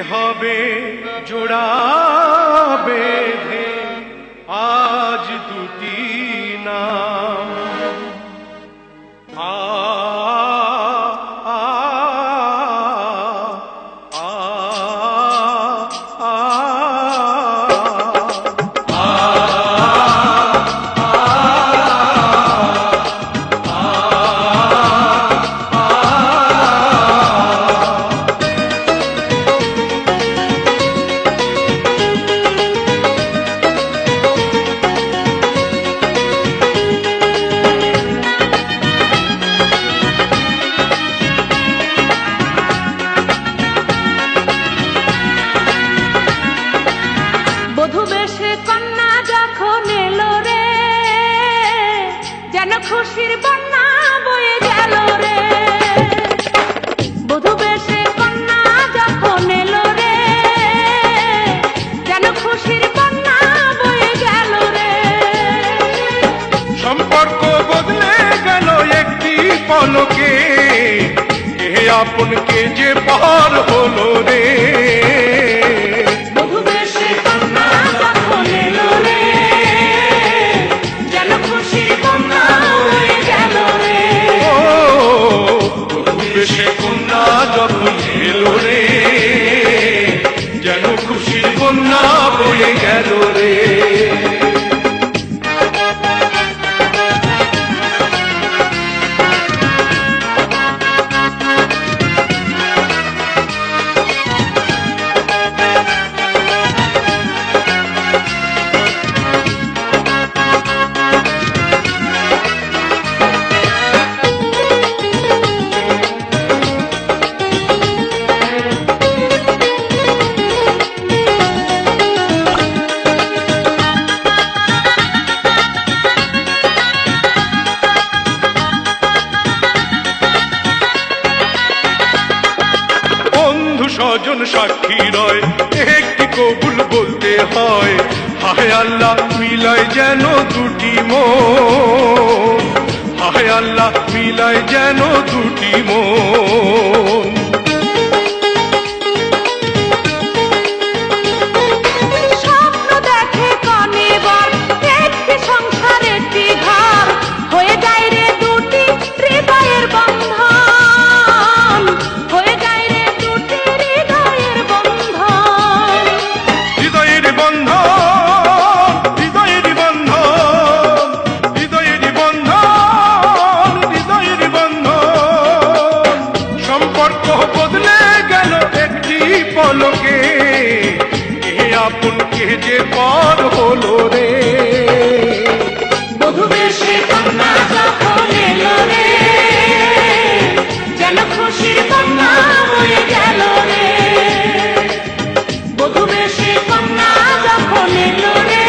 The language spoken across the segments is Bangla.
হবে জোড়া বেঁধে আজ দুটি নাম আ আ আ আ খুশির বন্যা বয়ে গেল রে বধূ বেশে কন্যা যখন এলো রে যেন খুশির বন্যা বয়ে গেল রে সম্পর্ক বদলে গেল একটি পলকে কে আপন কে যে পার হলো রে বধূ বেশে কন্যা যখন এলো রে যেন খুশির বন্যা বেশে কন্যা যখন এলো রে যেন খুশির বন্যা বয়ে গেল রে স্বজন সাক্ষী রয় একটি কবুল বলতে হয় হায় আল্লাহ মিলায় যেন দুটি মন হায় আল্লাহ মিলায় যেন দুটি মন স্বপ্ন দেখে কনে বর একটি সংসার একটি ঘর হয়ে যায় রে দুটি হৃদয়ের বন্ধন হয়ে যায় রে দুটি হৃদয়ের বন্ধন হৃদয়ের বন্ধন হৃদয়ের বন্ধন হৃদয়ের বন্ধন হৃদয়ের বন্ধন সম্পর্ক বদলে গেল একটি পলকে কে আপন কে যে পার হলো রে বধূ বেশে কন্যা যখন এলো রে যেন খুশির বন্যা বয়ে গেল রে বধূ বেশে কন্যা যখন এলো রে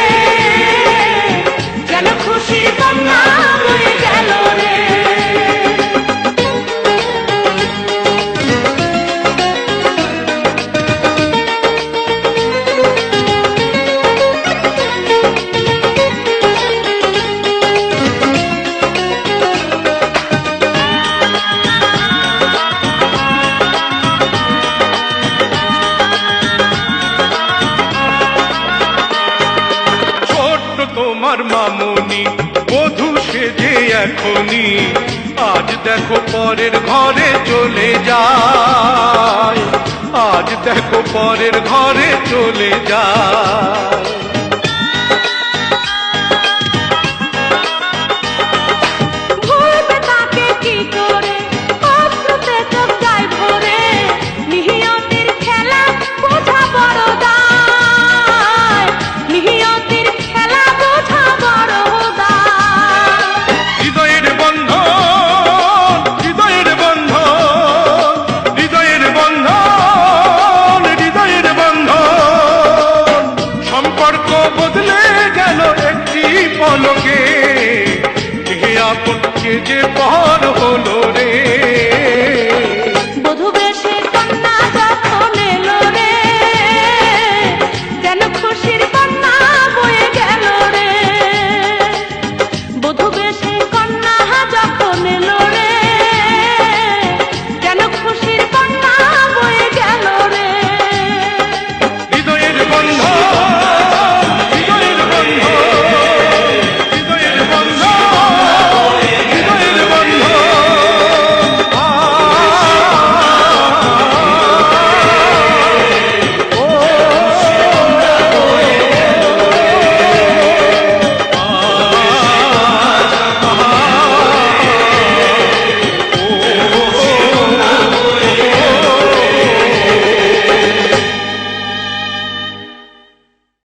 যেন খুশির বন্যা বয়ে গেল রে তোমার মামনি বধূ সেজে এখনি আজ দেখো পরের ঘরে চলে যায় আজ দেখো পরের ঘরে চলে যায় ভুলবে তাকে কি করে অশ্রুতে চোখ যায় ভরে নিহিয়তির খেলা বোঝা বড় দায় নিহিয়তির খেলা বোঝা বড় দায় হৃদয়ের বন্ধন হৃদয়ের বন্ধন হৃদয়ের বন্ধন হৃদয়ের বন্ধন সম্পর্ক বদলে গেল একটি পলকে কে আপন কে যে পার